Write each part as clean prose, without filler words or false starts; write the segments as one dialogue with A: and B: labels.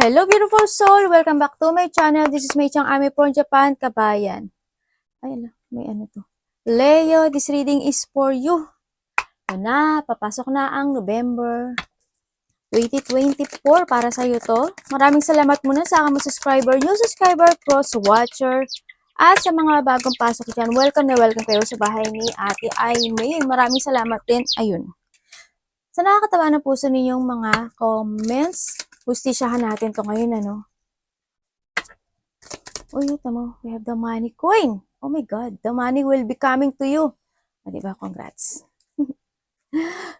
A: Hello beautiful soul! Welcome back to my channel. This is Mei Chang Ami from Japan, Kabayan. Ay, may ano to. Leo, this reading is for you. Papasok na ang November 2024 para sa iyo to. Maraming salamat muna sa aking subscriber, new subscriber, cross-watcher, at sa mga bagong pasok dyan. Welcome na welcome kayo sa bahay ni Ate Aimee. Maraming salamat din. Ayun. Sa nakakatawa na puso ninyong mga comments, hustisyahan natin to ngayon, ano? Uy, ito mo, we have the money coin. Oh my God, the money will be coming to you. Diba? Congrats.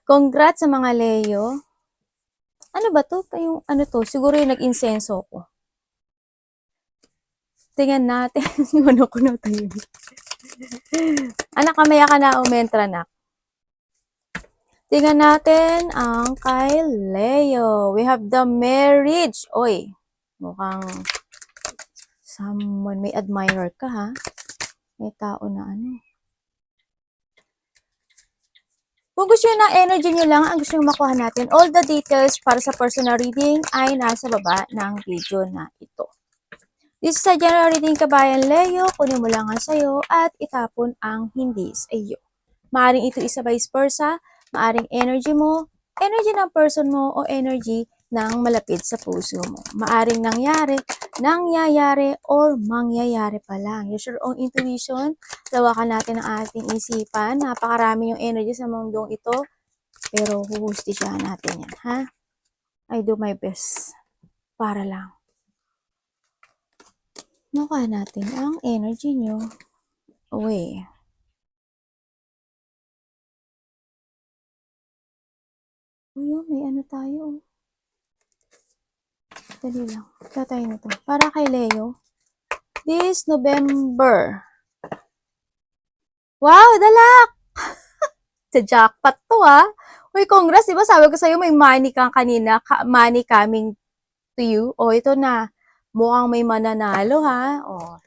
A: Congrats sa mga Leo. Ano ba to? Yung ano to? Siguro yung nag-insenso ko. Tingnan natin. Ano ko na tayo. Anak, kamaya ka na umentra na. Tingnan natin ang kay Leo. We have the marriage. Oy, mukhang someone, may admirer ka ha. May tao na ano. Kung gusto nyo ng energy nyo lang, ang gusto nyo makuha natin, all the details para sa personal reading ay nasa baba ng video na ito. This is a general reading, Kabayan Leo. Kunin mo lang ang sayo at itapon ang hindi sa iyo. Maaring ito isa vice versa, maaring energy mo, energy ng person mo, o energy ng malapit sa puso mo. Maaring nangyayari, or mangyayari pa lang. Use your own intuition. Lawakan natin ang ating isipan. Napakarami yung energy sa mundong ito. Pero huhustisyahan natin yan, ha? I do my best. Para lang. Nakuha natin ang energy nyo. Uy. Uy, may ano tayo. Dali lang. Tatay na to. Para kay Leo. This November. Wow, dalak! Sa jackpot to ha. Uy, congrats. Diba sabi ko sa'yo may money kang kanina. Money coming to you. O, ito na. Mukhang may mananalo ha. O.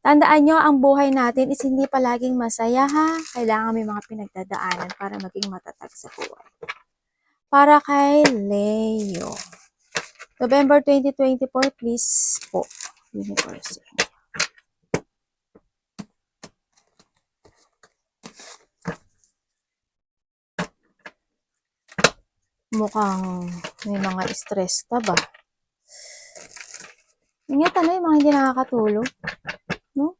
A: Tandaan nyo, ang buhay natin is hindi palaging masaya ha. Kailangan may mga pinagdadaanan para maging matatag sa buhay. Para kay Leo. November 2024, please po. Universe. Mukhang may mga stress ta ba? Ingat ano yung mga hindi nakakatulog. No?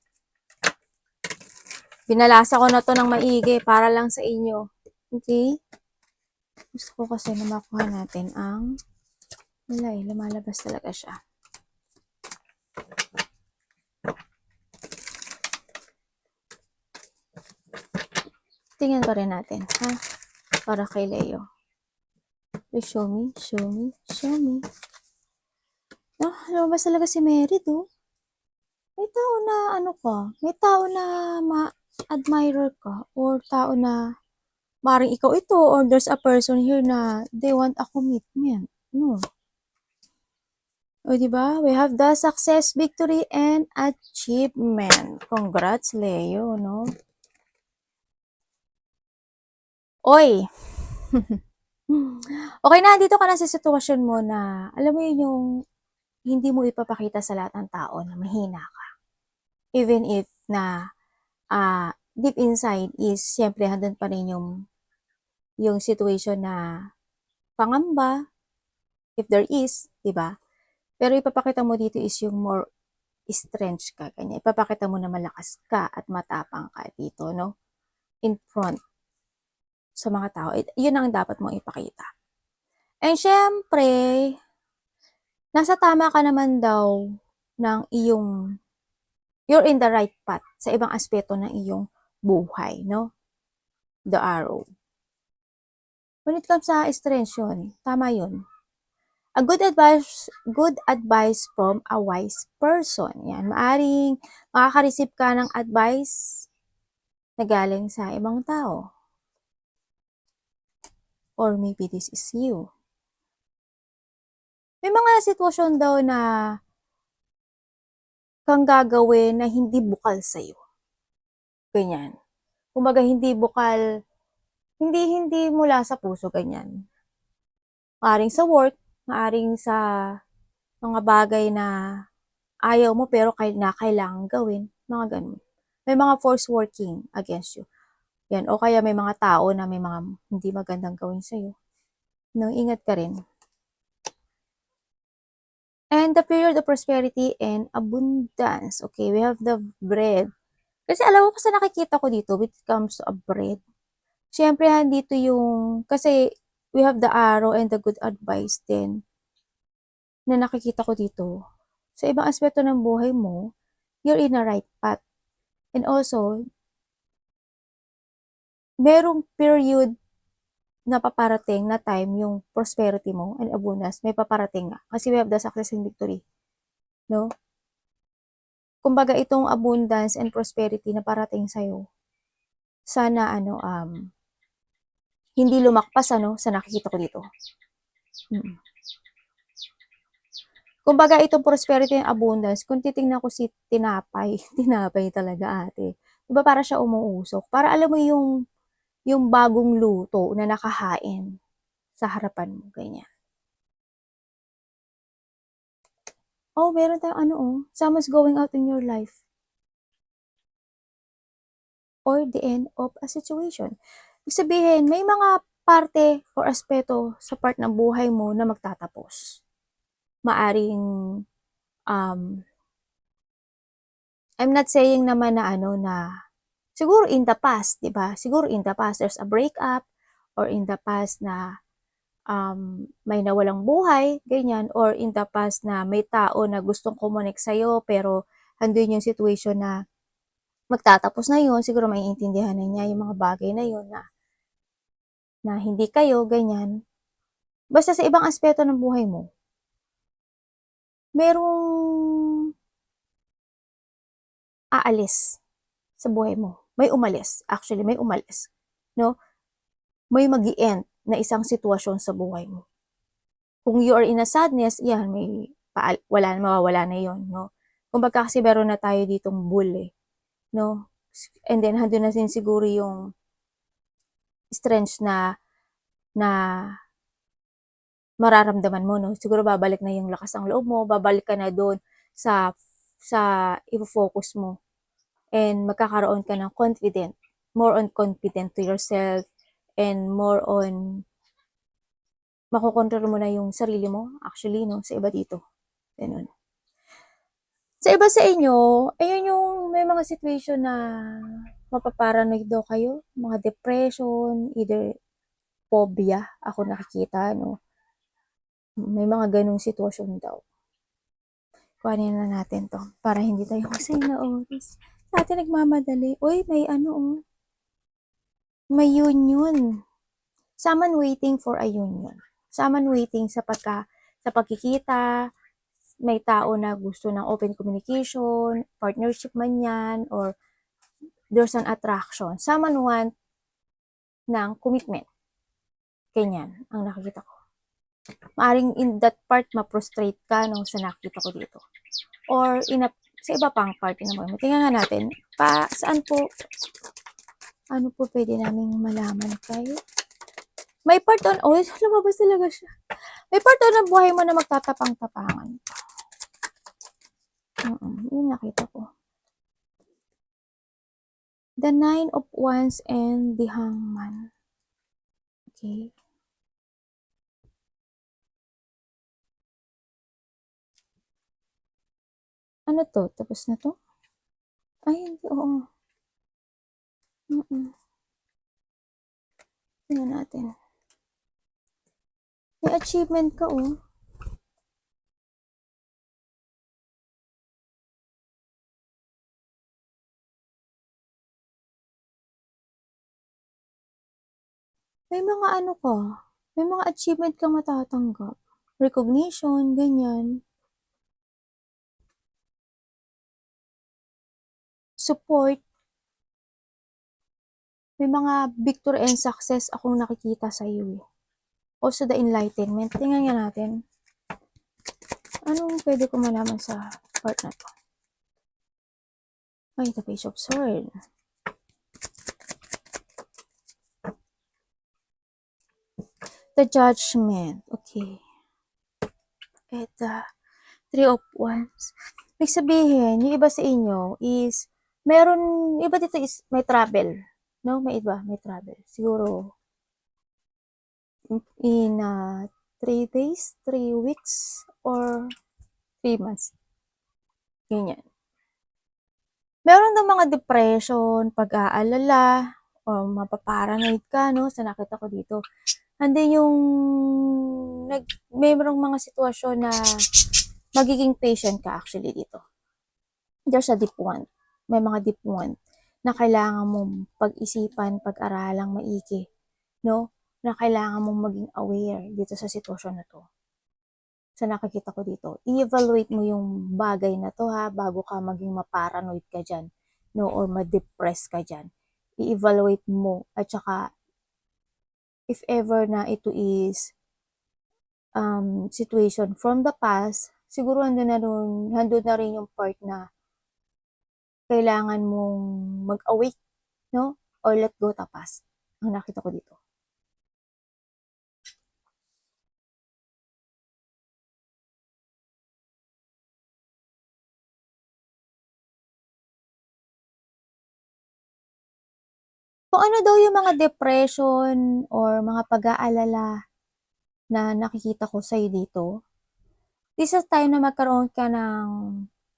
A: Binalasa ko na to ng maigi para lang sa inyo. Okay? Gusto ko kasi na makuha natin ang wala eh, lumalabas talaga siya. Tingnan pa rin natin, ha? Para kay Leo. Please show me, show me, show me. No, lumabas talaga si Mary, to. May tao na, ano ka, may tao na ma-admirer ka, or tao na maring ikaw ito, or there's a person here na they want a commitment. No. O, diba? We have the success, victory, and achievement. Congrats, Leo, no? Oy! Okay na, dito ka na sa sitwasyon mo na, alam mo yun yung hindi mo ipapakita sa lahat ng tao na mahina ka. Even if na deep inside is, syempre, handun pa rin yung situation na pangamba, if there is, diba? Pero ipapakita mo dito is yung more strength ka, ganyan. Ipapakita mo na malakas ka at matapang ka dito, no? In front sa mga tao. Yun ang dapat mong ipakita. And syempre, nasa tama ka naman daw ng you're in the right path sa ibang aspeto ng iyong buhay, no? The arrow. When it comes sa strength yun, tama yun. A good advice from a wise person. Yan, maaring makaka-receive ka ng advice na galing sa ibang tao. Or maybe this is you. May mga sitwasyon daw na kang gagawin na hindi bukal sa'yo. Ganyan. Kumbaga hindi bukal, hindi mula sa puso, ganyan. Maring sa work, maaring sa mga bagay na ayaw mo pero kailangan gawin, mga ganun. May mga force working against you. Yan, o kaya may mga tao na may mga hindi magandang gawin sa'yo. No, ingat ka rin. And the period of prosperity and abundance. Okay, we have the bread. Kasi alam mo, kasi nakikita ko dito, when it comes to a bread, syempre, dito yung, kasi we have the arrow and the good advice din na nakikita ko dito. Sa ibang aspeto ng buhay mo, you're in a right path. And also, merong period na paparating na time yung prosperity mo and abundance, may paparating nga. Kasi we have the success and victory. No? Kumbaga, itong abundance and prosperity na parating sa'yo, sana hindi lumakpas sa nakikita ko dito. Kumbaga, itong prosperity and abundance, kung titingnan ko si tinapay, tinapay talaga ate. Diba para siya umuusok? Para alam mo yung bagong luto na nakahain sa harapan mo, ganyan. Oh, meron tayong someone's going out in your life. Or the end of a situation. Ibig sabihin, may mga parte or aspeto sa part ng buhay mo na magtatapos. Maaring, I'm not saying naman na siguro in the past, di ba? Siguro in the past, there's a breakup, or in the past na may nawalang buhay, ganyan, or in the past na may tao na gustong kumonek sa'yo, pero andun yung situation na magtatapos na yun, siguro maiintindihan na niya yung mga bagay na yun na hindi kayo, ganyan. Basta sa ibang aspeto ng buhay mo, merong aalis sa buhay mo. May umalis. Actually, may umalis. No? May mag-i-end na isang sitwasyon sa buhay mo. Kung you are in a sadness, yan, mawawala na yon, no? Kumbaga kasi meron na tayo ditong bull, no? And then, handun na din siguro yung strength na mararamdaman mo, no? Siguro babalik na yung lakas ng loob mo, babalik ka na doon sa i-focus mo. And magkakaroon ka ng confident, more on confident to yourself, and more on makokontrol mo na yung sarili mo, actually, no, sa iba dito. Ganun. Sa iba sa inyo, ayun yung may mga situation na mapaparanoid daw kayo, mga depression, either phobia, ako nakikita, no. May mga ganung sitwasyon daw. Kuhanin na natin to, para hindi tayo kasi na oras. Sa atin nagmamadali. Uy, may union. Someone waiting for a union. Someone waiting sa pagkikita, may tao na gusto ng open communication, partnership man yan, or there's an attraction. Someone want ng commitment. Ganyan, ang nakikita ko. Maaring in that part, ma-frustrate ka nung sa nakikita ko dito. Or sa iba pang part naman. Tingnan nga natin, saan po, ano po pwede namin malaman kayo? May part on, lumabas talaga siya. May part on ng buhay mo na magtatapang-tapangan. Yun nakita ko. The Nine of Wands and the Hangman. Okay. Ano to? Tapos na to? Ay, hindi. Oo. Tingnan natin. May achievement ka, May mga may mga achievement kang matatanggap. Recognition, ganyan. Support. May mga victory and success akong nakikita sa iyo. Also the enlightenment. Tingnan nga natin. Anong pwede ko malaman sa part na to? Ay, the Page of Swords. The Judgment. Okay. at Three of Wands. Ibig sabihin, yung iba sa inyo is, meron, iba dito is may travel. No? May iba, may travel. Siguro, in 3 days, 3 weeks, or 3 months. Ganyan. Meron daw mga depression, pag-aalala, o mapaparanoid ka, no? Sa nakita ko dito. Andun yung, merong mga sitwasyon na magiging patient ka actually dito. There's a deep one. May mga deep one na kailangan mong pag-isipan, pag-aralang maigi, no? Na kailangan mong maging aware dito sa sitwasyon na to. Sa nakikita ko dito, i-evaluate mo yung bagay na to ha, bago ka maging maparanoid ka dyan, no? Or ma-depress ka dyan. I-evaluate mo, at saka, if ever na ito is situation from the past, siguro handun na rin yung part na kailangan mong mag-awake, no? Or let go the past. Ang nakita ko dito. Kung ano daw yung mga depression or mga pag-aalala na nakikita ko sa'yo dito, this is time na magkaroon ka ng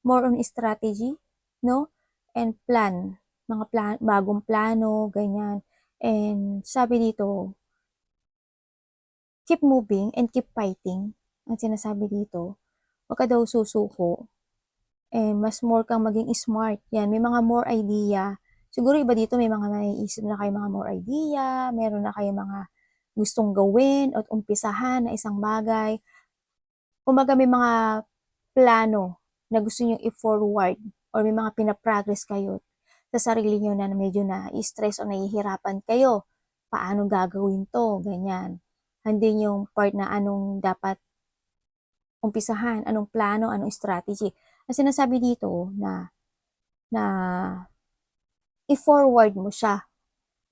A: more on strategy, no? And plan. Mga bagong plano, ganyan. And sabi dito, keep moving and keep fighting. Ang sinasabi dito, huwag ka daw susuko. And mas more kang maging smart. Yan, may mga more idea. Siguro iba dito may mga naiisip na kayo mga more idea, meron na kayo mga gustong gawin at umpisahan na isang bagay. Kumbaga may mga plano na gusto nyo i-forward or may mga pinaprogress kayo sa sarili nyo na medyo na-stress o nahihirapan kayo. Paano gagawin to? Ganyan. Hindi yung part na anong dapat umpisahan, anong plano, anong strategy. Ang sinasabi dito na i-forward mo siya,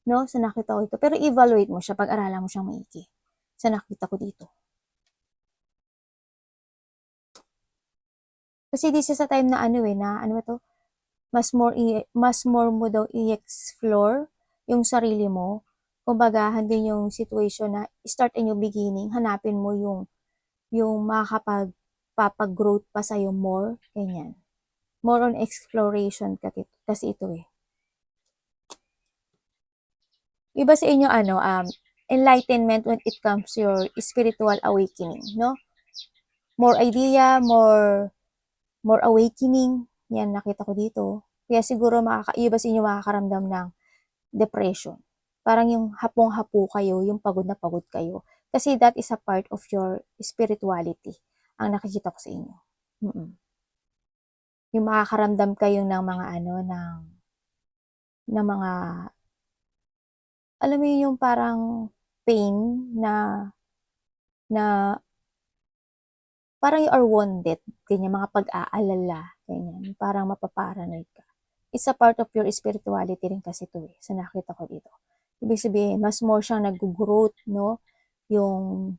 A: no? Sa nakita ko dito. Pero evaluate mo siya, pag-aralan mo siyang maigi. Sa nakita ko dito. Kasi this is a time na ano ba to? Mas more mo daw i-explore yung sarili mo. Kumbaga, hindi yung situation na start a new beginning, hanapin mo yung makakapag-growth pa sa'yo more, ganyan. More on exploration kasi ito eh. Iba sa inyo enlightenment when it comes to your spiritual awakening, no? More idea, more awakening, yan nakita ko dito. Kaya siguro iba sa inyo makakaramdam ng depression. Parang yung hapong-hapo kayo, yung pagod na pagod kayo. Kasi that is a part of your spirituality, ang nakikita ko sa inyo. Yung makakaramdam kayo ng mga ng mga, alam mo yung parang pain na parang you are wounded, ganyan, mga pag-aalala, ganyan, parang mapaparanoid ka. It's a part of your spirituality rin kasi ito eh, sa nakita ko dito. Ibig sabihin, mas more siyang nag-growth, no? Yung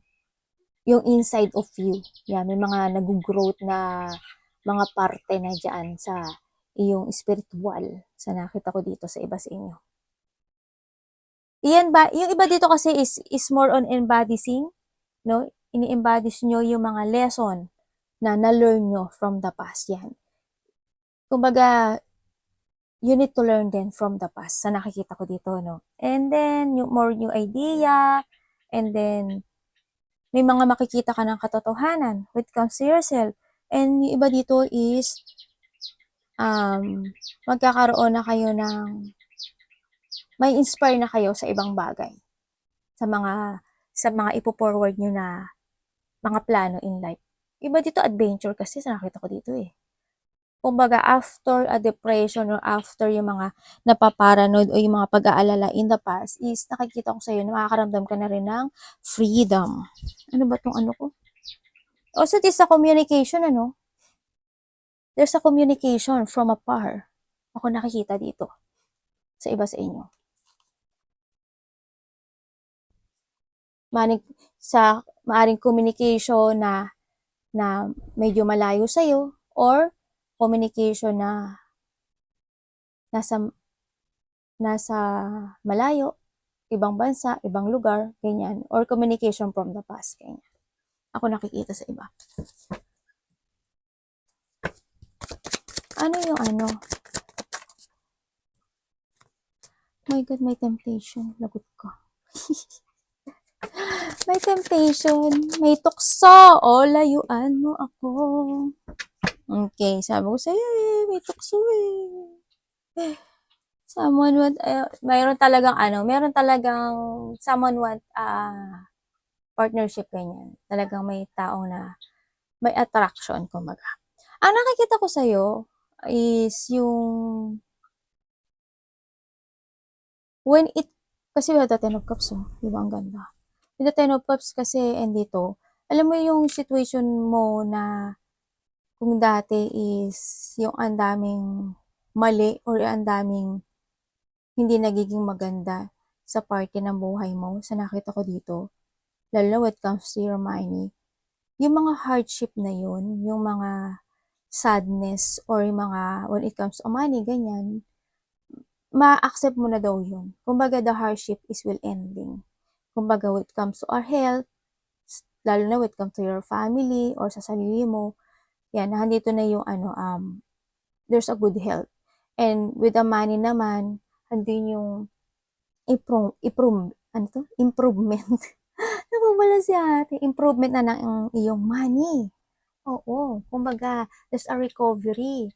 A: inside of you. Yan, may mga nag-growth na mga parte na dyan sa iyong spiritual, sa nakita ko dito sa iba sa inyo. Iyan ba, yung iba dito kasi is more on embodying, no? Ini-embodies nyo yung mga lesson na na-learn nyo from the past. Yan. Kumbaga, you need to learn then from the past sa nakikita ko dito, no? And then, yung more new idea, and then, may mga makikita ka ng katotohanan when it comes to yourself. And yung iba dito is, magkakaroon na kayo may inspire na kayo sa ibang bagay. Sa mga ipo-forward nyo na mga plano in life. Iba dito adventure kasi sa nakita ko dito eh. Kumbaga, after a depression or after yung mga napaparanoid o yung mga pag-aalala in the past is nakikita ko sa'yo na makakaramdam ka na rin ng freedom. Ano ba tong ano ko? Also, this is a communication, ano? There's a communication from afar. Ako nakikita dito sa iba sa inyo. Maaring communication na na medyo malayo sa'yo or communication na nasa nasa malayo, ibang bansa, ibang lugar, ganyan, or communication from the past, ganyan. Ako nakikita sa iba. Ano yung ano? My God, may temptation. Lagot ko. May temptation. May tukso. O, layuan mo ako. Okay, sabi ko sa'yo may tukso Someone want, mayroon talagang someone want, partnership, ganyan. Talagang may taong na, may attraction, kumbaga. Ang nakikita ko sa'yo is yung, kasi we had the Ten of Cups, di ba ang ganda? With the Ten of Cups kasi, and dito, alam mo yung situation mo na, kung dati is, yung ang daming mali, or ang daming hindi nagiging maganda sa parte ng buhay mo, sa nakita ko dito, lalo na when it comes to your money, yung mga hardship na yun, yung mga sadness, or yung mga, when it comes to money, ganyan, ma-accept mo na daw yun. Kumbaga, the hardship is will ending. Kumbaga, when it comes to our health, lalo na when it comes to your family, or sa sarili mo, yan, nandito na yung there's a good health. And with the money naman, andun yung improvement. Nawawala si ate. Improvement na ng iyong money. Oo. Kumbaga, there's a recovery.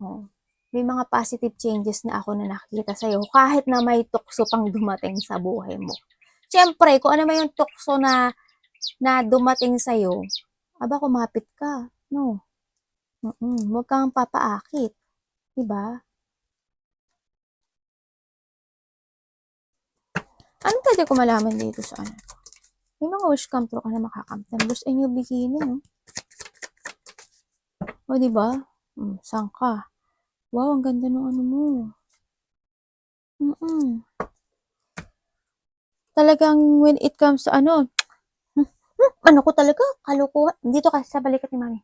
A: Oh. May mga positive changes na ako na nakikita sa'yo kahit na may tukso pang dumating sa buhay mo. Siyempre, kung ano may yung tukso na dumating sa'yo, aba, kumapit ka. No. Huwag kang papaakit. Diba? Anong pwede ko malaman dito sa ano? May mga wish come true ka na makakamtan. Just in your beginning. O, diba? Saan ka? Wow, ang ganda ng ano mo. Talagang when it comes to ano ko talaga, kalukuhan. Dito ka, sa balikat ni mami.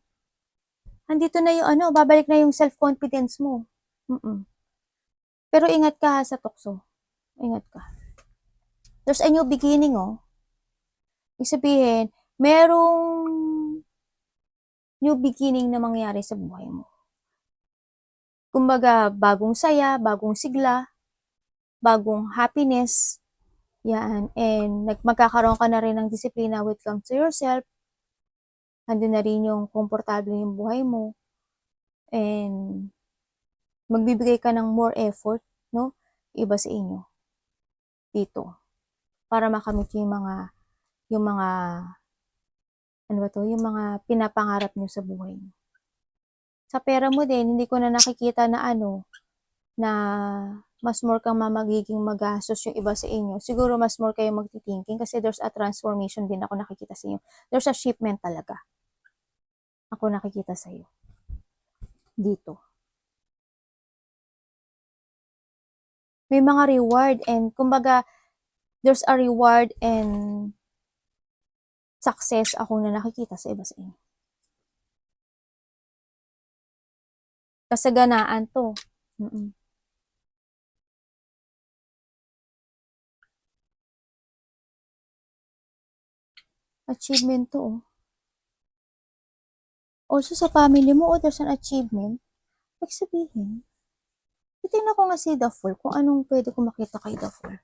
A: Andito na yung babalik na yung self-confidence mo. Pero ingat ka sa tukso. Ingat ka. There's a new beginning, Ibig sabihin, merong new beginning na mangyari sa buhay mo. Kumbaga, bagong saya, bagong sigla, bagong happiness, yan. And magkakaroon ka na rin ng disiplina when it comes to yourself. Andun na rin yung komportable yung buhay mo. And magbibigay ka ng more effort, no? Iba sa inyo. Dito. Para makamit yung mga yung mga pinapangarap nyo sa buhay nyo. Sa pera mo din, hindi ko na nakikita na na mas more kang magiging magastos yung iba sa inyo. Siguro mas more kayo magti-thinking kasi there's a transformation din ako nakikita sa inyo. There's a shipment talaga. Ako nakikita sa iyo. Dito. May mga reward and kumbaga there's a reward and success ako na nakikita sa iba sa inyo. Kasaganaan to. Achievement to, Also sa family mo, there's an achievement. Ibig sabihin, titignan ko nga si The Fool kung anong pwede ko makita kay The Fool.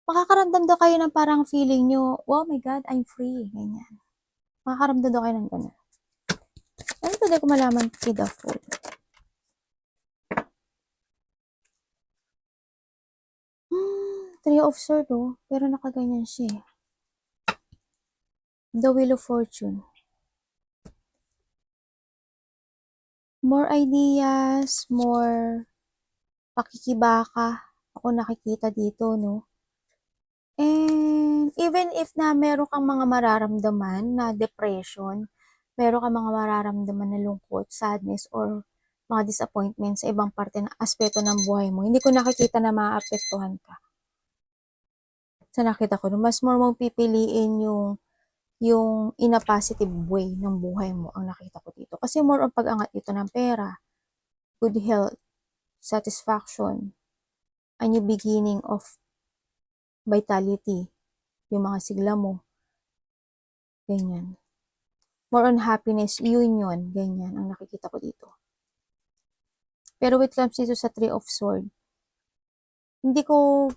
A: Makakaramdam daw kayo ng parang feeling nyo, oh my God, I'm free. Ganyan. Makakaramdam daw kayo ng gano'n. Ano pwede ko malaman kay The Fool? Three of Swords, pero nakaganyan siya. The Wheel of Fortune. More ideas, more pakikibaka ako nakikita dito, no? And even if na meron kang mga mararamdaman na depression, meron kang mga mararamdaman na lungkot, sadness, or mga disappointment sa ibang parte ng aspeto ng buhay mo, hindi ko nakikita na maapektuhan ka. Sa nakita ko, mas more mong pipiliin yung yung in a positive way ng buhay mo ang nakita ko dito. Kasi more on pag-angat dito ng pera, good health, satisfaction, a new beginning of vitality, yung mga sigla mo, ganyan. More on happiness, union, ganyan ang nakikita ko dito. Pero when it comes dito sa Three of Swords, hindi ko,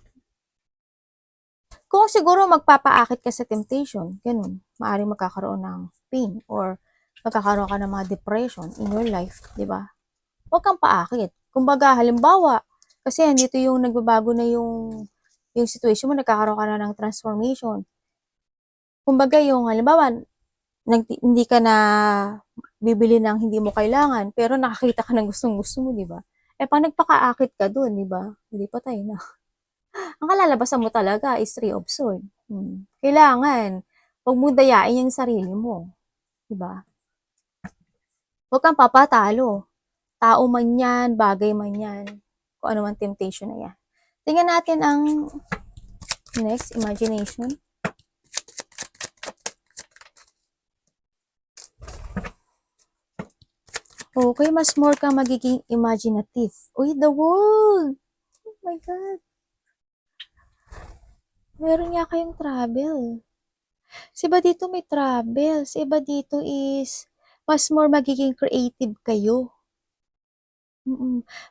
A: kung siguro magpapaakit ka sa temptation, ganun, maaaring magkakaroon ng pain or magkakaroon ka ng mga depression in your life, di ba? Huwag kang paakit. Kumbaga, halimbawa, kasi andito yung nagbabago na yung situation mo, nagkakaroon ka na ng transformation. Kumbaga, yung halimbawa, hindi ka na bibili ng hindi mo kailangan, pero nakakita ka ng gustong-gusto mo, di ba? Eh, pag nagpakaakit ka dun, di ba? Hindi pa tayo na. Ang kalalabasan mo talaga is Three of Swords. Kailangan, huwag mo dayain yung sarili mo. Di ba? Huwag kang papatalo. Tao man yan, bagay man yan, kung ano man temptation na yan. Tingnan natin ang next, imagination. Okay, mas more kang magiging imaginative. Uy, the world! Oh my God! Meron nga kayong travel. Si iba dito may travel. Si iba dito is mas more magiging creative kayo.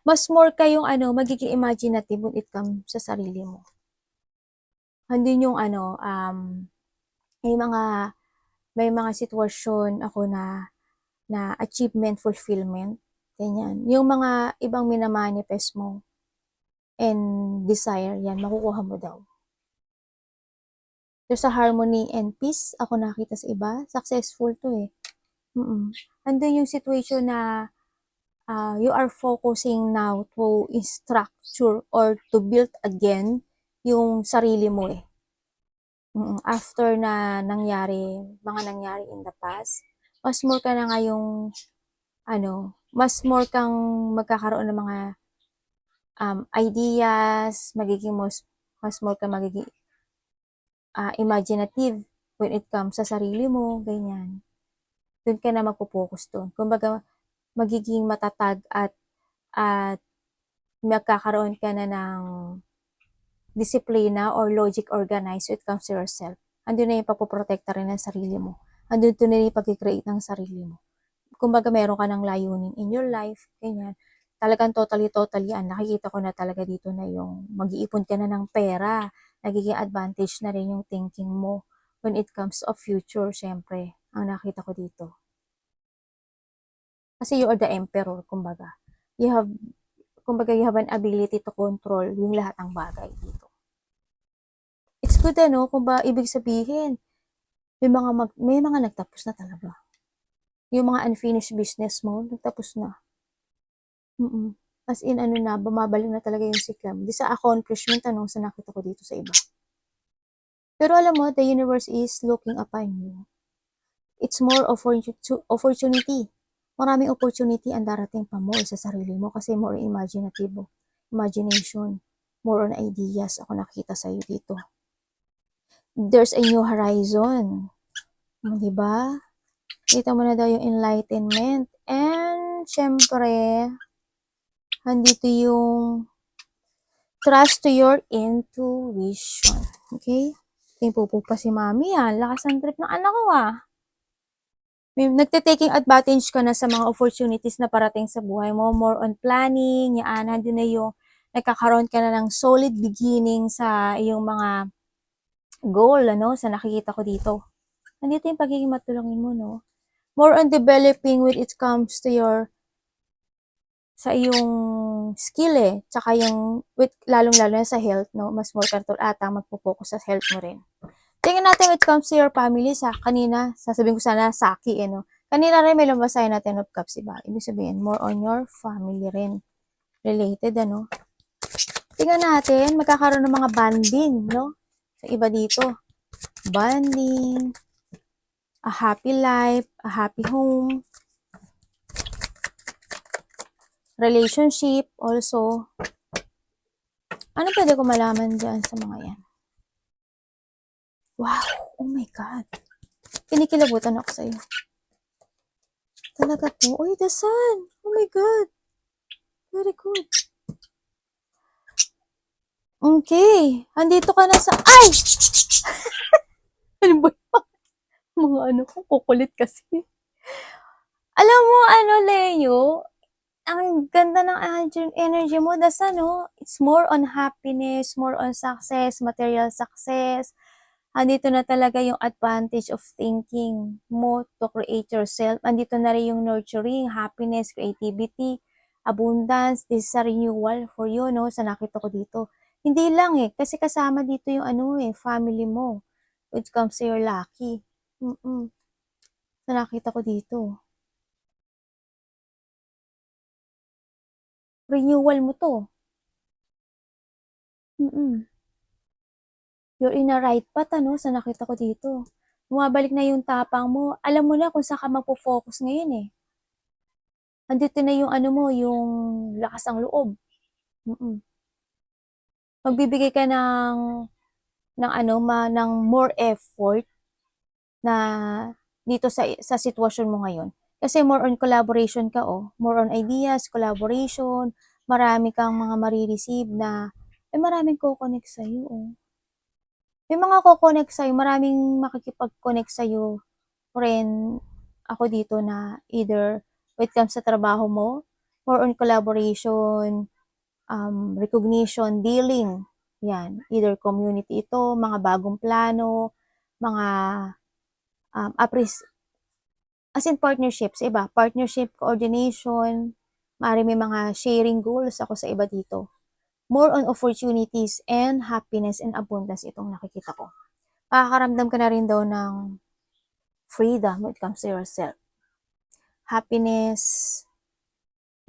A: Mas more kayong magiging imaginative when it comes sa sarili mo. Andun yung may mga sitwasyon ako na achievement, fulfillment, ganyan. Yung mga ibang minamanifest mo and desire, yan, makukuha mo daw. There's a harmony and peace, ako nakita sa iba, successful to eh. Andun yung situation na you are focusing now to structure or to build again yung sarili mo eh. After na mga nangyari in the past, mas more ka na ngayong mas more kang magkakaroon ng mga ideas, mas more kang magiging imaginative when it comes sa sarili mo, ganyan. Doon ka na magpo-focus doon. Kumbaga, magiging matatag at magkakaroon ka na ng disiplina or logic organized when it comes to yourself. Andun na yung pagpoprotekta rin ng sarili mo. Andun na yung pag-create ng sarili mo. Kumbaga, meron ka ng layunin in your life, ganyan. Talagang totally, nakikita ko na talaga dito na yung mag-iipon ka na ng pera, nagiging advantage na rin yung thinking mo when it comes of future, syempre, ang nakita ko dito. Kasi you are the emperor, kumbaga. You have an ability to control yung lahat ng bagay dito. It's good kung ba ibig sabihin, may mga nagtapos na talaga. Yung mga unfinished business mo, nagtapos na. As in, bumabalik na talaga yung siklam. Di sa accomplishment, sa nakita ko dito sa iba. Pero alam mo, the universe is looking upon you. It's more opportunity. Maraming opportunity ang darating pa more sa sarili mo kasi more imagination, more on ideas ako nakita sa iyo dito. There's a new horizon. Diba? Kita mo na daw yung enlightenment. And, syempre, andito yung trust to your intuition. Okay? Timpupog pa si mami lakas ng trip ng anak ko Nagte-taking advantage ka na sa mga opportunities na parating sa buhay mo. More on planning, yan, nandun na yung nagkakaroon ka na ng solid beginning sa iyong mga goal, sa nakikita ko dito. Nandito yung pagiging matulungin mo, no? More on developing when it comes to sa iyong skill tsaka yung, lalong-lalo na sa health, no? Mas more ka magpo-focus sa health mo rin. Tingnan natin when it comes to your family. Kanina, sasabihin ko sana Saki, no? Kanina rin may lumbasahin natin of cups, diba? Ibig sabihin, more on your family rin. Related, Tingnan natin, magkakaroon ng mga bonding, no? Sa iba dito. Bonding, a happy life, a happy home, relationship, also. Ano pwede ko malaman dyan sa mga yan? Wow! Oh my God! Kinikilabutan ako sa'yo. Talaga po. Uy, the sun. Oh my God. Very good. Okay. Andito ka na sa... Ay! Ano ba yun? Mga ano ko, kukulit kasi. Alam mo, Leo, ang ganda ng energy mo. Das it's more on happiness, more on success, material success. Andito na talaga yung advantage of thinking mo to create yourself. Andito na rin yung nurturing, happiness, creativity, abundance. This is a renewal for you, no? Sa nakita ko dito. Hindi lang kasi kasama dito yung family mo. Which comes to your lucky. Sa nakita ko dito. Renewal mo to. You're in a right path, sa nakita ko dito. Bumabalik na yung tapang mo. Alam mo na kung saan ka magpo-focus ngayon eh. Andito na yung mo, yung lakas ng loob. Magbibigay ka ng more effort na dito sa sitwasyon mo ngayon. Kasi more on collaboration ka more on ideas, collaboration, marami kang mga marireceive na maraming ko-connect sa'yo May mga ko-connect sa'yo, maraming makikipag-connect sa'yo, friend, ako dito na either when it comes sa trabaho mo, more on collaboration, recognition, dealing, yan, either community ito, mga bagong plano, mga as in partnerships, iba, partnership, coordination, maaari may mga sharing goals ako sa iba dito. More on opportunities and happiness and abundance itong nakikita ko. Makakaramdam ka na rin daw ng freedom when it comes to yourself. Happiness.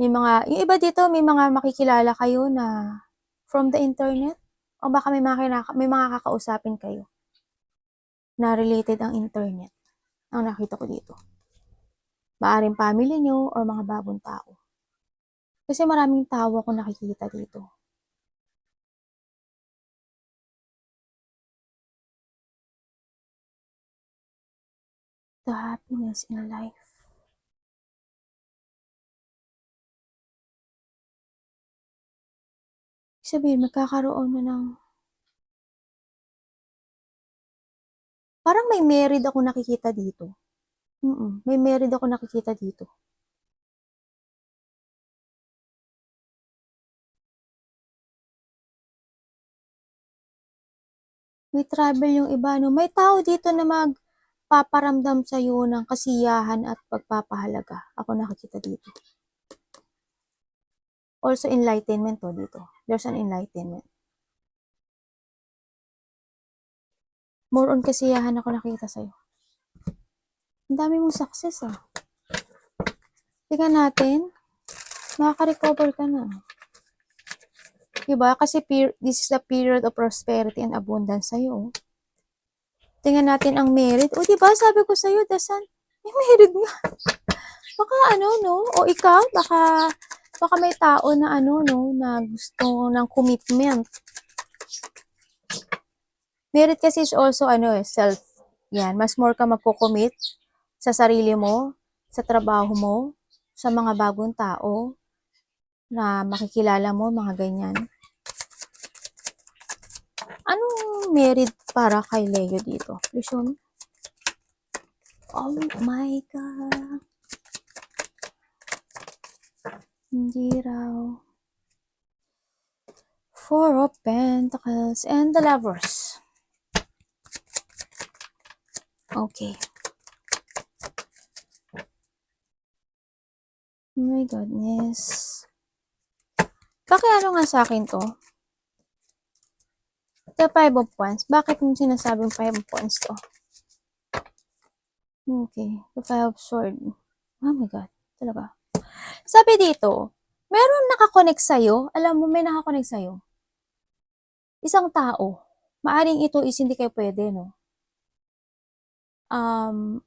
A: Yung iba dito, may mga makikilala kayo na from the internet o baka may mga kakausapin kayo na related ang internet. Ang nakita ko dito. Maaring family nyo or mga bagong tao. Kasi maraming tao ako nakikita dito. The happiness in life. Sabihin, magkakaroon na ng... Parang may married ako nakikita dito. May married ako nakikita dito. May travel yung iba, no? May tao dito na magpaparamdam sa'yo ng kasiyahan at pagpapahalaga. Ako nakikita dito. Also enlightenment dito. There's an enlightenment. More on kasiyahan ako nakita sa'yo. Ang dami mong success Tingnan natin. Makaka-recover ka na. Diba? Kasi this is the period of prosperity and abundance sa'yo. Tingnan natin ang merit. Diba? Sabi ko sa'yo, Dasan, may merit nga. Baka O ikaw, baka may tao na na gusto ng commitment. Merit kasi is also self. Yan, mas more ka magko-commit sa sarili mo, sa trabaho mo, sa mga bagong tao na makikilala mo, mga ganyan. Anong merit para kay Leo dito? Please show me. Oh my God. Hindi raw. Four of Pentacles and the Lovers. Okay. Oh my goodness. Bakit nga sa akin to? The Five of Wands. Bakit yung sinasabing Five of Wands to? Okay. The Five of Swords. Oh my God. Talaga. Sabi dito, meron nakakonect sa'yo. Alam mo, may nakakonect sa'yo. Isang tao. Maaring ito is hindi kayo pwede, no?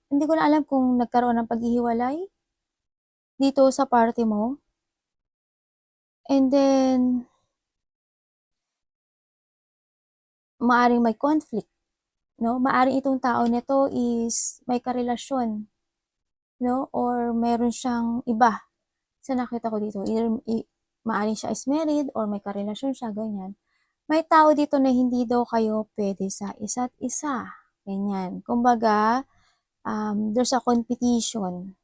A: Hindi ko na alam kung nagkaroon ng paghihiwalay dito sa party mo. And then, maaring may conflict no? Maaring itong tao nito is may karelasyon, no? Or meron siyang iba sa nakita ko dito. Either maaring siya is married or may karelasyon siya, ganyan. May tao dito na hindi daw kayo pwede sa isa't isa. Ganyan. Kumbaga, there's a competition.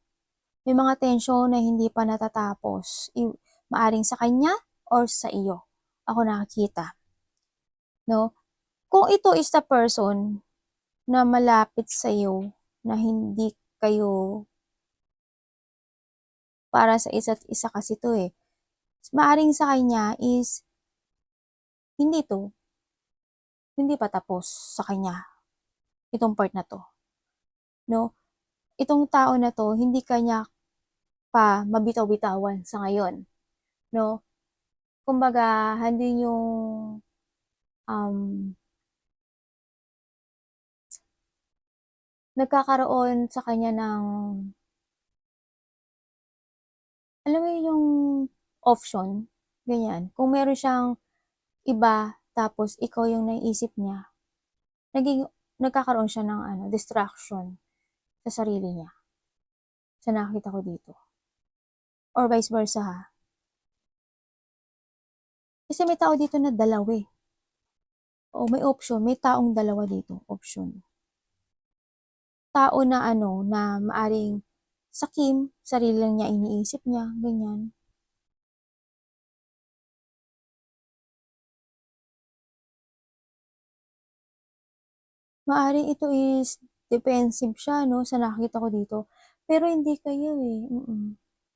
A: May mga tensyon na hindi pa natatapos. Maaring sa kanya or sa iyo. Ako nakakita. No? Kung ito is the person na malapit sa iyo, na hindi kayo para sa isa't isa kasi to eh. Maaring sa kanya is hindi hindi pa tapos sa kanya itong part na to. No? Itong tao na to, hindi kanya pa mabitaw-bitawan sa ngayon. No? Kumbaga, hindi yung um, nagkakaroon sa kanya ng, alam mo yung option, ganyan. Kung meron siyang iba, tapos ikaw yung naiisip niya, nagkakaroon siya ng distraction sa sarili niya. Sa nakita ko dito. Or vice versa ha. Kasi may tao dito na dalawa eh. O may option, may taong dalawa dito, option. Tao na na maaring sakim, sarili lang niya iniisip niya, ganyan. Maaring ito is defensive siya, no, sa nakita ko dito. Pero hindi kayo eh.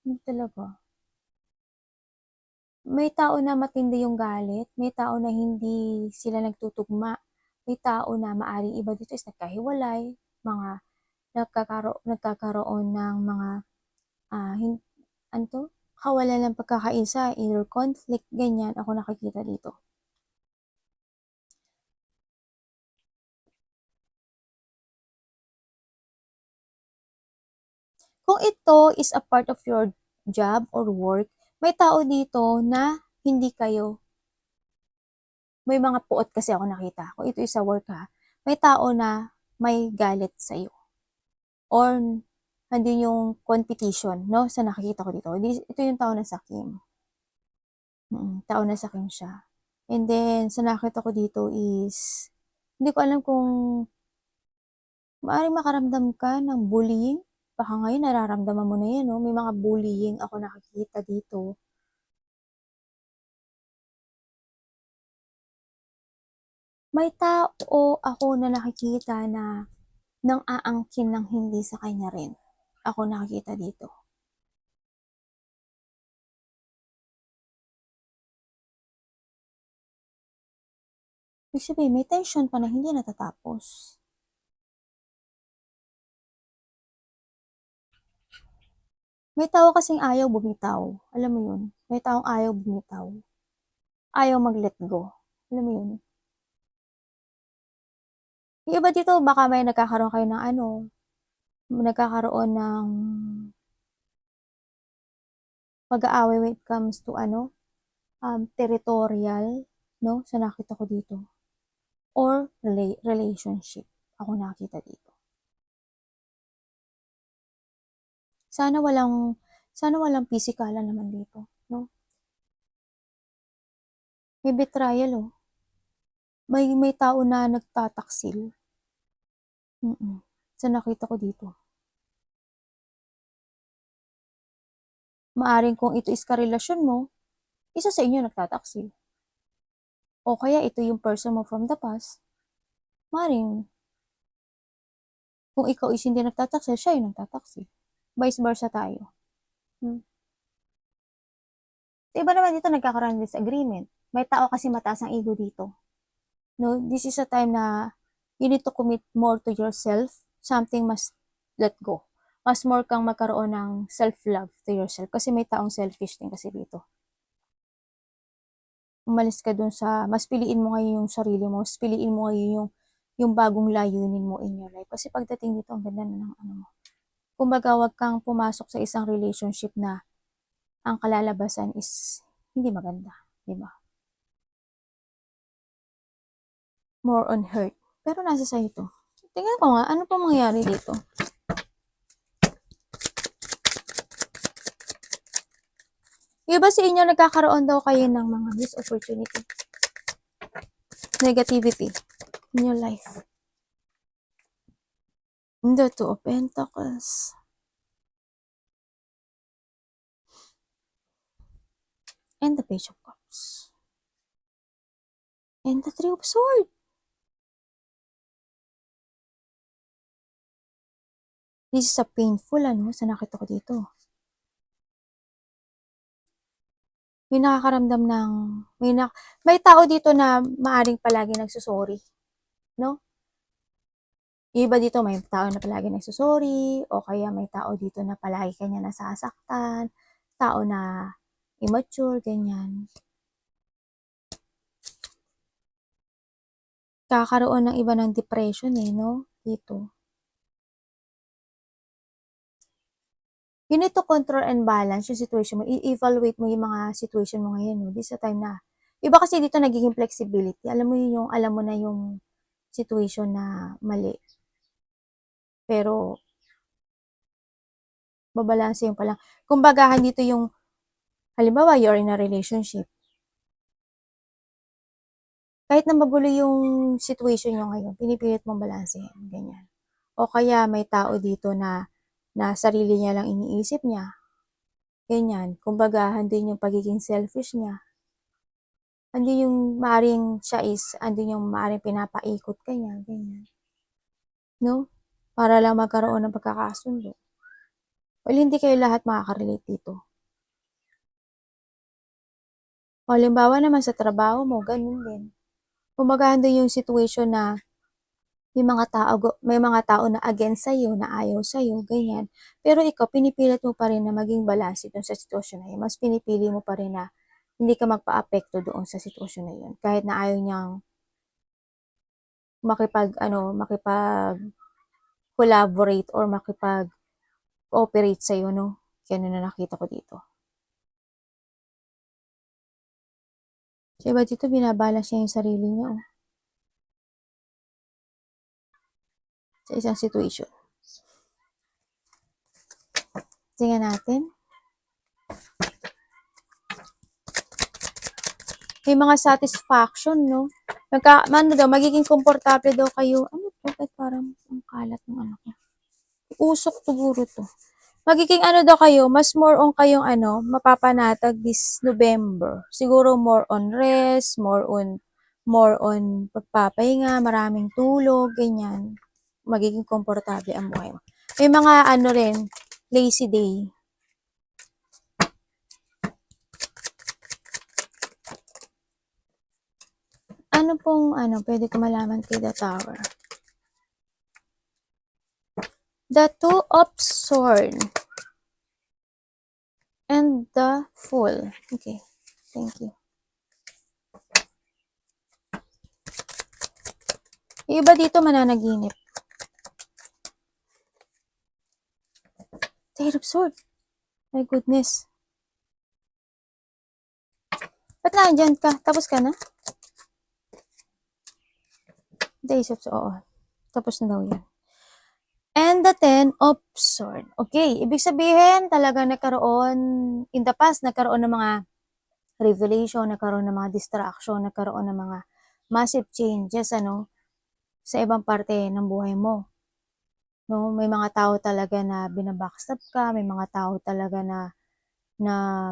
A: Hindi talaga. May tao na matindi yung galit, may tao na hindi sila nagtutugma, may tao na maaring iba dito is nagkahiwalay, mga nagkakaroon ng mga ano to? Kawalan ng pagkakaisa, either conflict, ganyan, ako nakikita dito. Kung ito is a part of your job or work, may tao dito na hindi kayo, may mga puot kasi ako nakita. Kung ito is a work ha, may tao na may galit sa iyo. Or hindi yung competition, no? Sa nakikita ko dito. Ito yung tao na sakim. Tao na sakim siya. And then, sa nakita ko dito is, hindi ko alam kung maaaring makaramdam ka ng bullying. Baka ngayon nararamdaman mo na yan, no? May mga bullying ako nakikita dito. May tao ako na nakikita na nang aangkin ng hindi sa kanya rin. Ako nakikita dito. Ibig sabihin, may tension pa na hindi natatapos. May tao kasing ayaw bumitaw. Alam mo yun? May taong ayaw bumitaw. Ayaw mag-let go. Alam mo yun? Yung iba dito, baka may nagkakaroon kayo ng nagkakaroon ng pag-aaway when it comes to territorial, no? Sa nakita ko dito. Or relationship. Ako nakita dito. Sana walang physikalan naman dito, no? May betrayal, oh. May tao na nagtataksil. Sa nakita ko dito. Maaring kung ito is karelasyon mo, isa sa inyo nagtataksil. O kaya ito yung person mo from the past, maaring kung ikaw is hindi nagtataksil, siya yung nagtataksil. Vice versa tayo. Iba naman dito nagkakaroon ng disagreement. May tao kasi mataas ang ego dito. No, this is a time na you need to commit more to yourself. Something must let go. Mas more kang magkaroon ng self-love to yourself. Kasi may taong selfish din kasi dito. Umalis ka dun mas piliin mo ngayon yung sarili mo. Mas piliin mo ngayon yung bagong layunin mo in your life. Kasi pagdating dito, ang ganda na ng mo. Kumbaga, wag kang pumasok sa isang relationship na ang kalalabasan is hindi maganda. Diba? More on hurt. Pero nasa sa'yo 'to. Tingnan ko nga, ano pa mangyayari dito? Yung iba sa inyo nagkakaroon daw kayo ng mga missed opportunity, negativity in your life. The Two of Pentacles. And the Page of Cups. And the Three of Swords. This is a painful, sa nakita ko dito. May nakakaramdam ng, may tao dito na maaring palagi nagsusorry, no? Yung iba dito may tao na palagi nagsusorry, o kaya may tao dito na palagi kanya nasasaktan, tao na immature, ganyan. Kakaroon ng iba ng depression no? Dito. You need to control and balance yung situation mo. I-evaluate mo yung mga situation mo ngayon, no? This is the time na, iba kasi dito nagiging flexibility. Alam mo yung, alam mo na yung situation na mali. Pero, babalanse yung palang. Kumbaga, dito yung, halimbawa, you're in a relationship. Kahit na magulo yung situation nyo ngayon, pinipilit mong balansehin. Ganyan. O kaya, may tao dito na sarili niya lang iniisip niya. Ganyan. Kumbaga, andun yung pagiging selfish niya. Andun yung maaring siya is, andun yung maaring pinapaikot ka niya. Ganyan. No? Para lang magkaroon ng pagkakasundo. Well, hindi kayo lahat makaka-relate dito. O, halimbawa naman sa trabaho mo, ganun din. Kumbaga, andun yung situation na may mga tao na against sa'yo, na ayaw sa'yo, ganyan. Pero ikaw, pinipilit mo pa rin na maging balance dun sa sitwasyon na yun. Mas pinipili mo pa rin na hindi ka magpa-apekto doon sa sitwasyon na yun. Kahit na ayaw niyang makipag-collaborate or makipag-cooperate sa'yo, no? Kaya na nakita ko dito. Diba dito, binabalance niya yung sarili niya, oh. Sa isang situation. Tingnan natin. May mga satisfaction, no? Magiging komportable daw kayo. Ano to? Ba't parang ang kalat ng ano ko? Usok siguro to. Magiging daw kayo, mas more on kayong mapapanatag this November. Siguro more on rest, more on pagpapahinga, maraming tulog, ganyan. Magiging komportable ang buhay mo. May mga rin, lazy day. Ano pong pwede ko malaman kay the Tower? The Two of Swords. And the Fool. Okay. Thank you. Yung iba dito mananaginip. The Eight of Swords. My goodness. Ba't nandyan ka? Tapos ka na? The Ace of Swords. Oo. Tapos na daw yan. And the Ten of Swords. Okay. Ibig sabihin, talaga nagkaroon, in the past, nagkaroon ng mga revelation, nagkaroon ng mga distraction, nagkaroon ng mga massive changes, sa ibang parte ng buhay mo. No, may mga tao talaga na binabackstab ka, may mga tao talaga na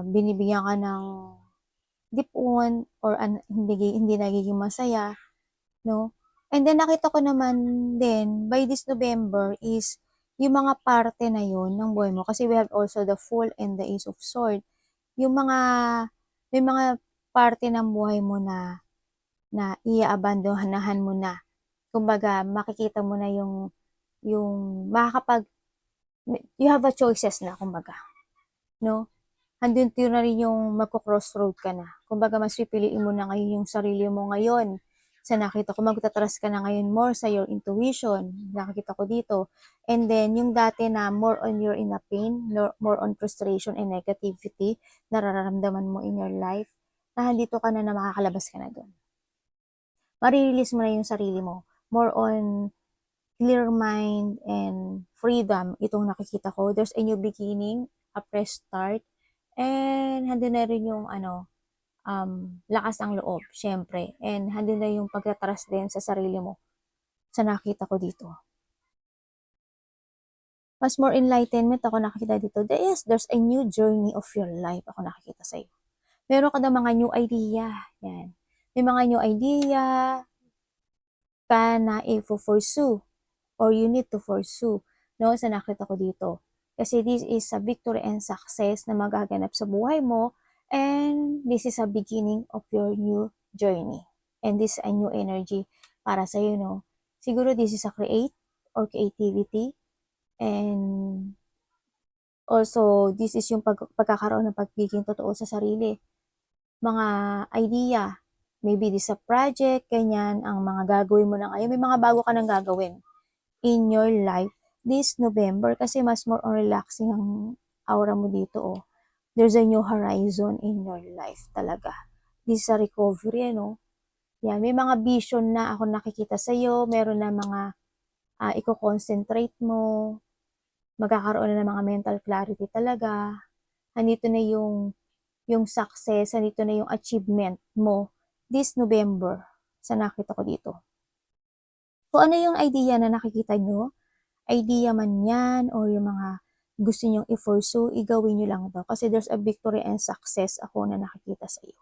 A: binibigyan ka ng dipon or hindi nagiging masaya, no? And then nakita ko naman din by this November is yung mga parte na yun ng buhay mo kasi we have also the Fool and the Ace of Swords. Yung may mga parte ng buhay mo na i-abandonahan mo na. Kumbaga, makikita mo na yung you have a choices na, kumbaga. No? Andun na rin yung magko-crossroad ka na. Kumbaga, mas pipiliin mo na ngayon yung sarili mo ngayon. Sa nakita ko, magtatrust ka na ngayon more sa your intuition. Nakikita ko dito. And then, yung dati na more on you're in a pain, more on frustration and negativity, nararamdaman mo in your life, na dito ka na makakalabas ka na doon. Marirelease mo na yung sarili mo more on clear mind and freedom itong nakikita ko. There's a new beginning, a fresh start, and handun na rin yung lakas ng loob, syempre. And handun na yung pagtatrust din sa sarili mo sa nakita ko dito. Mas more enlightenment ako nakikita dito. Yes, there's a new journey of your life ako nakikita sa'yo. Meron ka na mga new idea. Yan. May mga new idea ka na i-pursue or you need to pursue, no, sa nakita ko dito. Kasi this is a victory and success na magaganap sa buhay mo, and this is a beginning of your new journey. And this is a new energy para sa iyo, no. Siguro this is a creativity, and also this is yung pagkakaroon ng pagiging totoo sa sarili. Mga idea, maybe this a project, ganyan, ang mga gagawin mo na ngayon. May mga bago ka nang gagawin in your life this November kasi mas more on relaxing ang aura mo dito, oh. There's a new horizon in your life talaga. This is a recovery, ano. Yan, may mga vision na ako nakikita sa iyo, meron na mga i-concentrate mo, magkakaroon na ng mga mental clarity talaga. Nandito na yung success, nandito na yung achievement mo this November sa nakita ko dito. Kung ano yung idea na nakikita nyo, idea man yan or yung mga gusto nyong i-pursue, igawin nyo lang daw. Kasi there's a victory and success ako na nakikita sa iyo.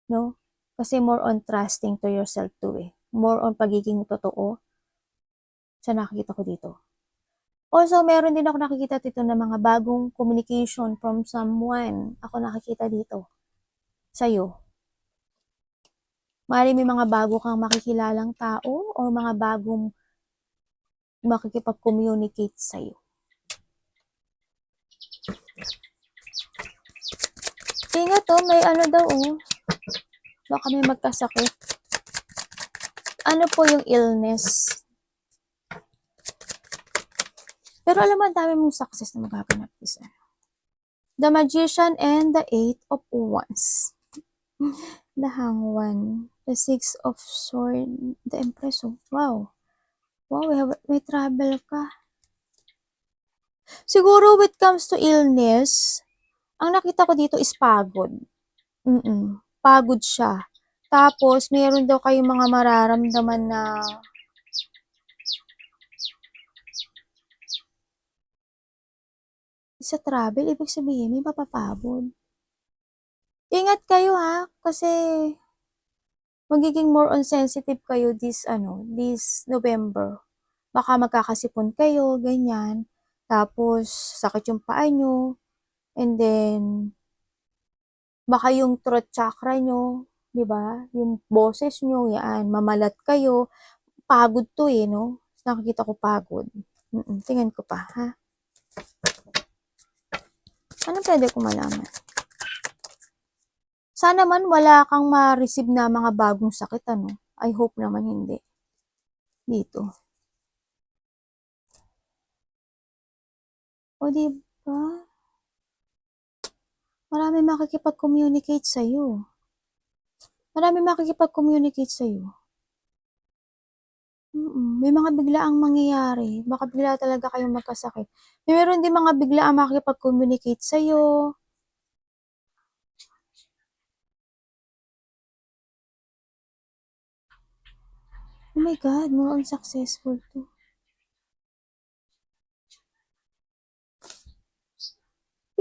A: No? Kasi more on trusting to yourself too eh. More on pagiging totoo sa nakikita ko dito. Also, meron din ako nakikita dito na mga bagong communication from someone. Ako nakikita dito sa'yo. Maaaring may mga bago kang makikilalang tao o mga bagong makikipag-communicate sa'yo. Ingat oh, may ano daw oh. Baka may magkasakit. Ano po yung illness? Pero alam mo, ang dami mong success na magaganap isa. The Magician and the Eight of Wands. The Hangman. The Six of Swords. The Empress. Oh. Wow. Wow, may travel ka. Siguro when it comes to illness, ang nakita ko dito is pagod. Pagod siya. Tapos, meron daw kayong mga mararamdaman na sa travel, ibig sabihin, may mapapagod. Ingat kayo ha, kasi magiging more on sensitive kayo this November. Baka magkakasipon kayo, ganyan. Tapos, sakit yung paa nyo. And then, baka yung throat chakra nyo, di ba? Yung boses nyo, yan, mamalat kayo. Pagod to eh, no? Nakikita ko pagod. Tingnan ko pa, ha? Ano pwede ko malaman? Sana man wala kang ma-receive na mga bagong sakit, ano? I hope naman hindi. Dito. O, diba? Marami makikipag-communicate sa'yo. Marami makikipag-communicate sa'yo. May mga biglaang mangyayari. Baka bigla talaga kayong magkasakit. Meron din mga biglaang makikipag-communicate sa'yo. Oh my God, more on successful to.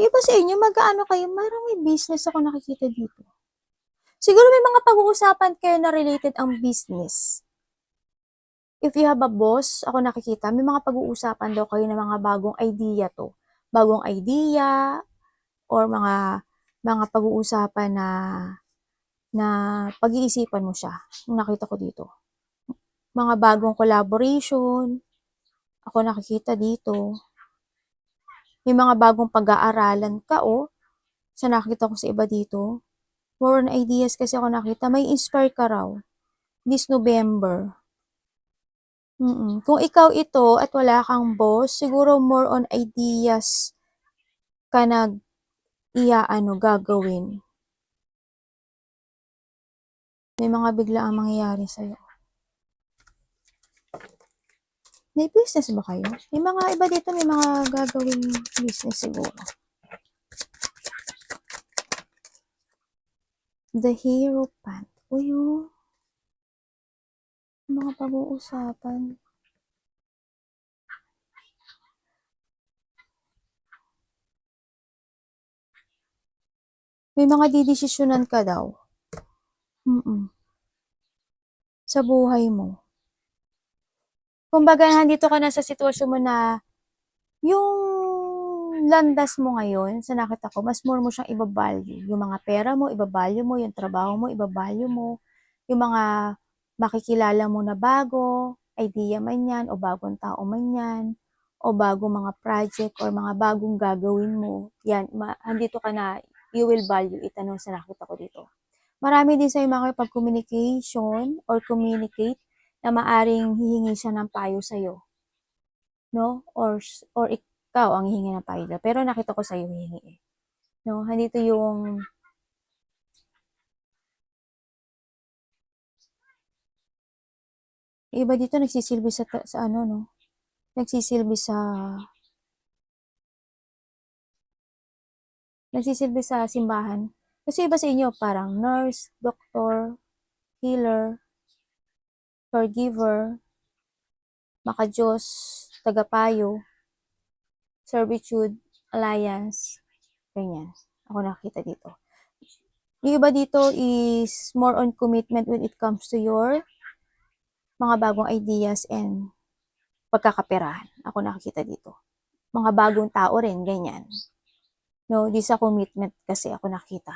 A: Iba sa inyo, mag-ano kayo, marang may business ako nakikita dito. Siguro may mga pag-uusapan kayo na related ang business. If you have a boss, ako nakikita, may mga pag-uusapan daw kayo ng mga bagong idea to. Bagong idea, or mga pag-uusapan na pag-iisipan mo siya. Nakita ko dito. Mga bagong collaboration, ako nakikita dito. May mga bagong pag-aaralan ka, sa nakita ko sa iba dito. More on ideas kasi ako nakita. May inspire ka raw. This November. Kung ikaw ito at wala kang boss, siguro more on ideas ka gagawin. May mga bigla ang mangyayari sa'yo. May business ba kayo? May mga iba dito, may mga gagawing business siguro. The Hero Pant. Uy, oh. Mga pag-uusapan. May mga didesisyonan ka daw. Sa buhay mo. Kumbaga, nandito ka na sa sitwasyon mo na yung landas mo ngayon, sa nakita ko, mas more mo siyang ibabalue. Yung mga pera mo, ibabalue mo. Yung trabaho mo, ibabalue mo. Yung mga makikilala mo na bago, idea man yan, o bagong tao man yan, o bagong mga project, or mga bagong gagawin mo. Yan, andito ka na, you will value it. Ano sa nakita ko dito. Marami din sa'yo makipag-communication or communicate na maaring hihingi siya ng payo sa'yo. No? Or ikaw ang hihingi ng payo. Pero nakita ko sa'yo hihingi eh. No? Handito yung iba dito nagsisilbi sa ano, no? Nagsisilbi sa simbahan. Kasi iba sa inyo, parang nurse, doctor, healer, forgiver, makajos, tagapayo, servitude, alliance, ganyan. Ako nakita dito. Yung iba dito is more on commitment when it comes to your mga bagong ideas and pagkakaperahan. Ako nakikita dito. Mga bagong tao rin, ganyan. No, di sa commitment kasi ako nakita.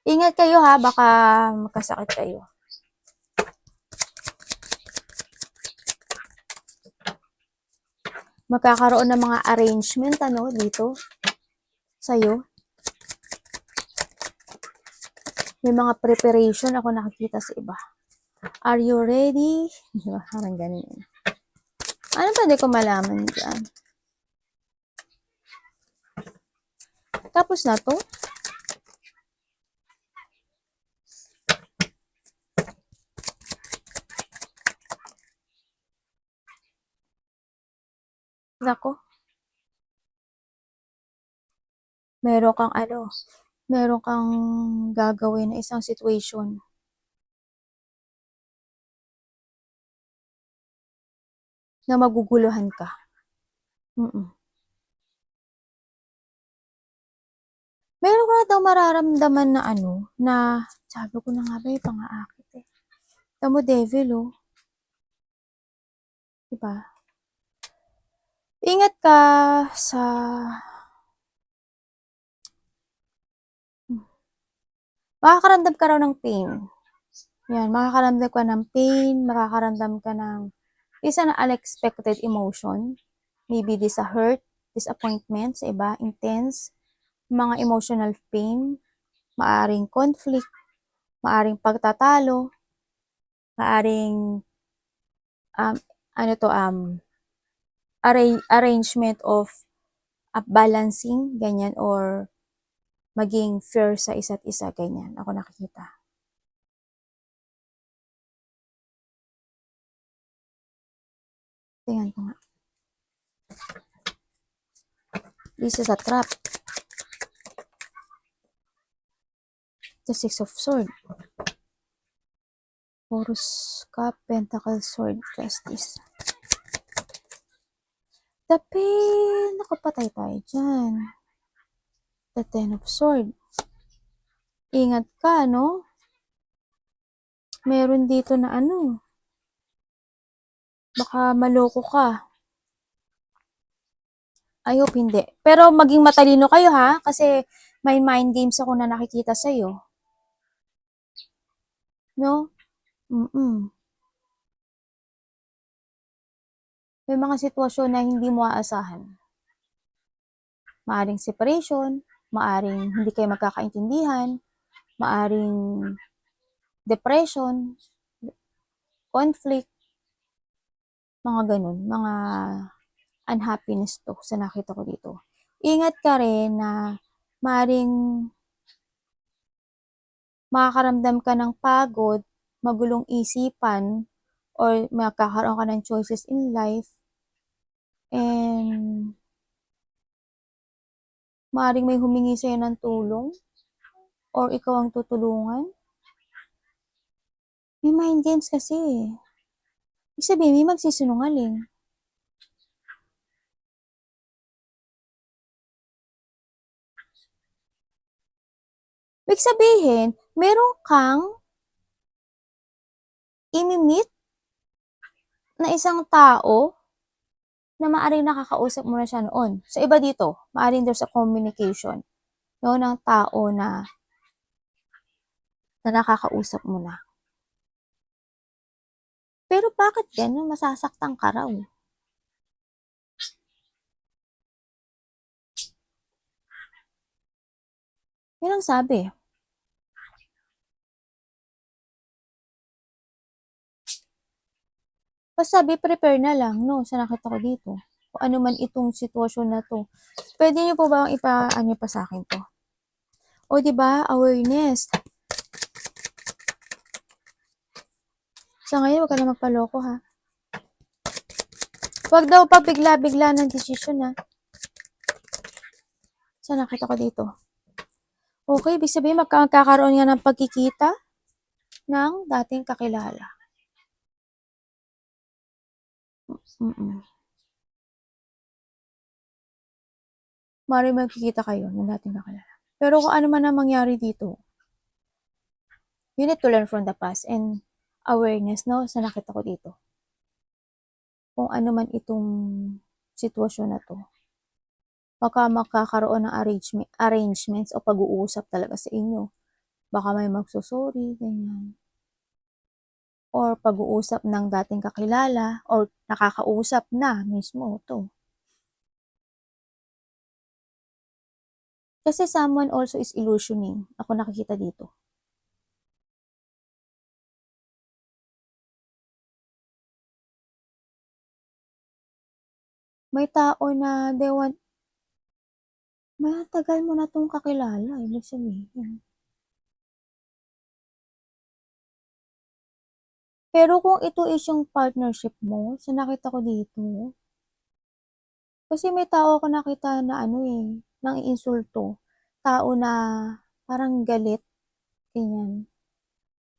A: Ingat kayo ha, baka magkasakit kayo. Magkakaroon ng mga arrangement ano dito sa'yo. May mga preparation ako nakikita sa iba. Are you ready? Diba? Parang ganyan. Ano pwede ko malaman dyan? Tapos na to? Nako. Meron kang meron kang gagawin na isang situation. Na maguguluhan ka. Meron ka daw mararamdaman na na sabi ko na nga ba yung pang-aakit eh. Tamo devil oh. Diba? Ingat ka sa makakaramdam ka raw ng pain. Yan, makakaramdam ka ng pain, makakaramdam ka ng isa na unexpected emotion. Maybe this a hurt, disappointment sa iba, intense, mga emotional pain, maaring conflict, maaring pagtatalo, maaring arrangement of balancing, ganyan, or maging fair sa isa't isa, ganyan. Ako nakikita. Tingnan ko nga. This is a trap. The Six of Swords. Horus Cup, Pentacle, Sword, Justice. The Pain. Nakapatay tayo dyan. The Ten of Swords. Ingat ka, no? Meron dito na baka maloko ka. I hope hindi. Pero maging matalino kayo ha, kasi may mind games ako na nakikita sa'yo. No? May mga sitwasyon na hindi mo aasahan. Maaring separation, maaring hindi kayo magkakaintindihan, maaring depression, conflict, mga ganun, mga unhappiness to sa nakita ko dito. Ingat ka rin na maaring makakaramdam ka ng pagod, magulong isipan, or magkakaroon ka ng choices in life, and maaaring may humingi sa'yo ng tulong or ikaw ang tutulungan. May mind games kasi eh. Ibig sabihin, may magsisinungaling. Ibig sabihin, meron kang imi-meet na isang tao na maaaring nakakausap mo na siya noon. Sa iba dito, maaaring there's a communication, no, ng tao na nakakausap mo na. Pero bakit ganun? Masasaktan ka raw. Yun ang sabi. Basta be prepare na lang, no, sa nakita ko dito. Kung ano man itong sitwasyon na to. Pwede niyo po ba ano pa sa akin to? O, di ba? Awareness. Sa ngayon, huwag ka na magpaloko, ha? Huwag daw pa bigla-bigla ng desisyon, ha? Sa nakita ko dito. Okay, ibig sabihin, magkakaroon nga ng pagkikita ng dating kakilala. Maaaring magkikita kayo ng dating kakilala. Pero kung ano man ang mangyari dito, you need to learn from the past and awareness, no, sa nakita ko dito. Kung ano man itong sitwasyon na to. Baka makakaroon ng arrangements o pag-uusap talaga sa inyo. Baka may magsusorry, ganyan. Or pag-uusap ng dating kakilala or nakakausap na mismo to. Kasi someone also is illusioning. Ako nakikita dito. May tao na matagal mo na tong kakilala, ibig sabihin. Pero kung ito is yung partnership mo, sa nakita ko dito, kasi may tao ako nakita na nang iinsulto. Tao na parang galit, ganyan.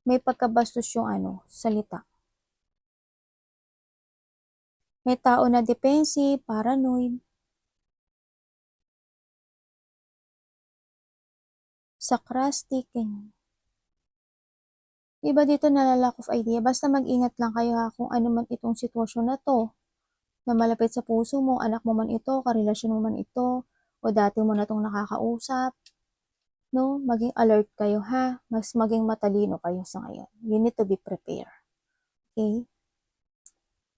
A: May pagkabastos yung salita. May tao na defensive, paranoid, sarcastic, ganyan. Iba dito na lack of idea. Basta mag-ingat lang kayo ha kung ano man itong sitwasyon na to, na malapit sa puso mo, anak mo man ito, karelasyon mo man ito, o dati mo na itong nakakausap, no? Maging alert kayo ha. Mas maging matalino kayo sa ngayon. You need to be prepared. Okay?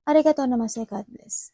A: Arigatou namasay. God bless.